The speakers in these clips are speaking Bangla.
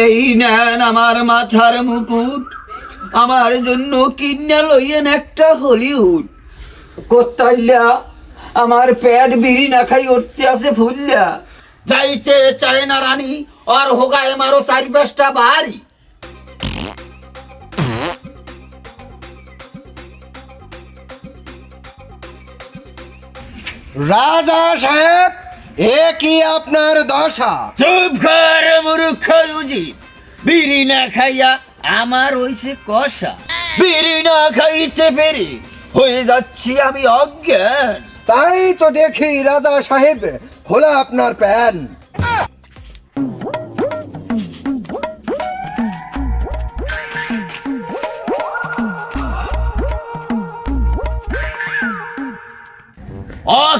এই নেন আমার মাথার মুকুট, আমার জন্য কিনা লইয়েন একটা হলিউড। কোত্তাল্লা আমার পেট বিড়ি না খাই উঠতে আছে ফুললা, যাইতে চায় না রানী আর হোগায় মারো 4-5টা বাড়ি। রাজা সাহেব, এ কি আপনার দশা? চুপ কর মূর্খ উজির, বিড়ি না খাইয়া আমার হইছে কষা। বিড়ি না খাইতে পেরে হয়ে যাচ্ছি আমি অজ্ঞান। তাই তো দেখি রাজা সাহেব, খোলা আপনার প্যান্ট।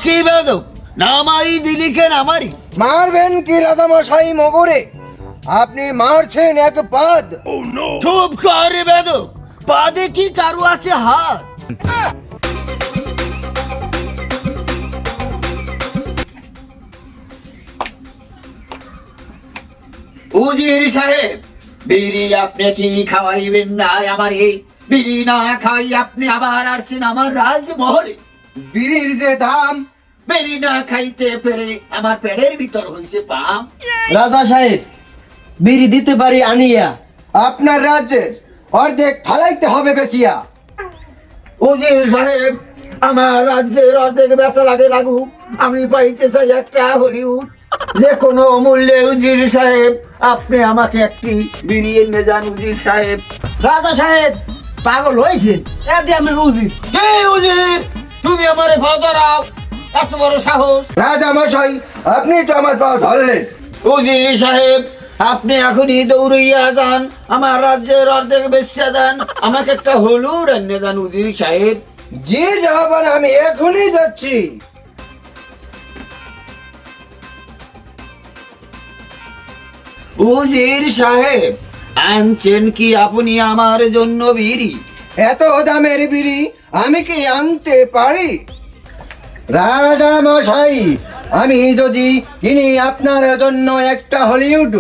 কি বেদক, নামাই দিলি কেন আমারই? মারবেন কি রাজা মশাই মগরে? আপনি মারছেন এক পাদ। চুপ কর বেদক, পাদে কি কারু আছে হাত? উজির সাহেব, বিড়ি আপনি কি খাওয়াইবেন না আমারে? বিড়ি না খাই আপনি আবার আসছেন আমার রাজমহলে। বিড়ির যে দাম। বিড়ি না খাইতে পেরে আমার পেটের ভিতর হইছে পাম। রাজা সাহেব, বিড়ি দিতে পারি আনিয়া। আপনার রাজ্যের অর্ধেক ফালাইতে হবে বেশিয়া। উজির সাহেব, আমার রাজ্যের অর্ধেক বেচা লাগে লাগুক, আমি পাইতে চাই একটা হলিউড। যে কোনো মূল্যে উজির সাহেব, আপনি আমাকে একটি বিড়ি এনে যান উজির সাহেব। রাজা সাহেব পাগল হয়েছেন, এতে আমি উচিত। কে উজির, তুমি আমারে ভয় ধরাও? এত বড় সাহস! রাজা মশাই, আপনি তো আমার পা ধরলেন। উজির সাহেব, আপনি এখনই দৌড়িয়া যান, আমার রাজ্যের অর্ধেক বেচা দেন, আমাকে একটা হলুদ এনে যান উজির সাহেব। জি যাবেন, আমি এখনই যাচ্ছি। উজির সাহেব, আনছেন কি আপনি আমার জন্য বিড়ি? এত দামের বিড়ি আমি কি আনতে পারি? রাজা মশাই, আমি যদি কিনি আপনার জন্য একটা হলিউড,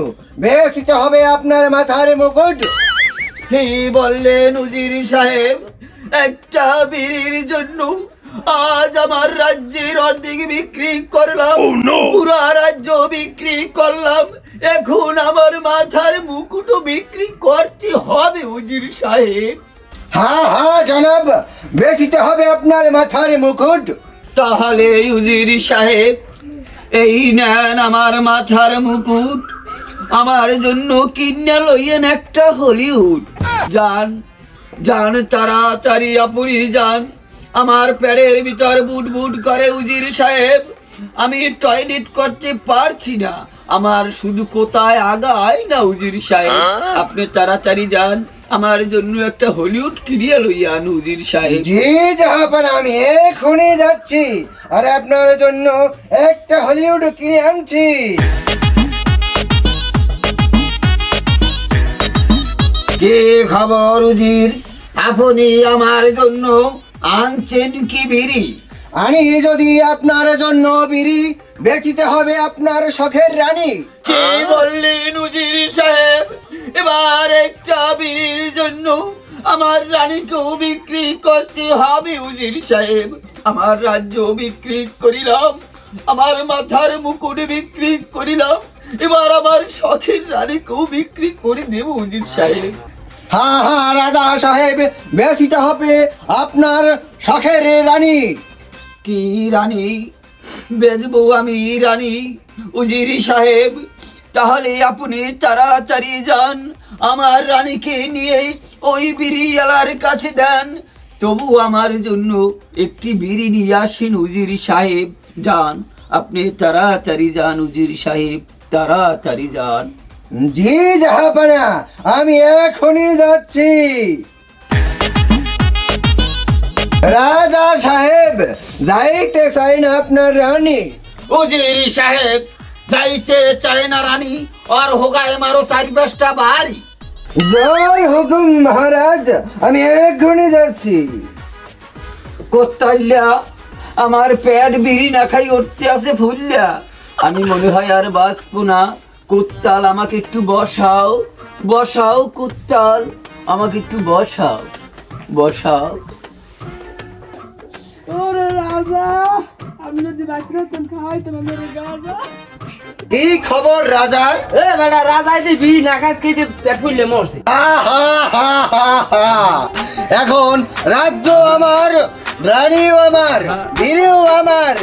বেশিতে হবে আপনার মাথার মুকুট। কি বললেন উজির সাহেব? একটা বিড়ির জন্য আজ আমার রাজ্যের অর্ধেক বিক্রি করলাম, পুরা রাজ্য বিক্রি করলাম, এখন আমার মাথার মুকুটও বিক্রি করতে হবে উজির সাহেব? হ্যাঁ হ্যাঁ জনাব, বেশিতে হবে আপনার মাথার মুকুট। তাহলে উজির সাহেব, এই নেন আমার মাথার মুকুট, আমার জন্য কিনা লইয়েন একটা হলিউড। যান যান, তাড়াতাড়ি আপনি যান, আমার পেটের ভিতর বুট বুট করে উজির সাহেব, আমি টয়লেট করতে পারছি না, আমার শুধু কোথায় আগায় না উজির সাহেব। আপনি তাড়াতাড়ি যান, আমার জন্য একটা হলিউড কিনিয়ে লইয়ান উজির সাহেব। জি যাবেন, আমি এখনই যাচ্ছি, আর আপনার জন্য একটা হলিউড কিনে আনছি। কে খবর উজির, আপনি আমার জন্য আনছেন কি বিড়ি? আমি যদি আপনার জন্য বিড়ি, বেচিতে হবে আপনার শখের রানী। কে বললেন উজির সাহেব? এবার একটা বিড়ির জন্য আমার রানীকেও বিক্রি করতে হবে উজির সাহেব। আমার রাজ্য বিক্রি করিলাম, আমার মাথার মুকুট বিক্রি করিলাম, এবার আমার শখের রানীকেও বিক্রি করে দেব উজির সাহেব। হ্যাঁ হ্যাঁ রাজা সাহেব, বেচিতে হবে আপনার শখের রানী। কি রানী বেচবো আমি রানী উজির সাহেব? তাহলে আপনি তাড়াতাড়ি যান, আমার রানীকে নিয়ে ওই বিড়িওয়ালার কাছে দেন, তবু আমার জন্য একটি বিড়ি নিয়ে আসেন উজির সাহেব। যান, আপনি তাড়াতাড়ি যান উজির সাহেব, তাড়াতাড়ি যান। জি জাহাপানা, আমি এখনই যাচ্ছি। রাজা সাহেব, যাইতে চাই না আপনার রানী? উজির সাহেব, যাইতে চায় না রানী আর হোগায় মারো 4-5টা বাড়ি। জয় হুকুম মহারাজ, আমি এখনই যাচ্ছি। কোত্তাল্লা আমার পেট বিড়ি না খাই উঠতে আছে ফুললা, আমি মনে হয় আর বাঁচবো না, কুত্তাল আমাকে একটু বসাও, বসাও কুত্তাল, আমাকে একটু বসাও, বসাও। ওরে রাজা, আমি যদি বাইরে তেল খাইতাম মেরে গাজা। কি খবর রাজার? এ বেটা রাজাই দি বিড়ি না খাই খেতে পেট ফুললে মরছে। এখন রাজ্য আমার, রানীও আমার, বীরেও আমার।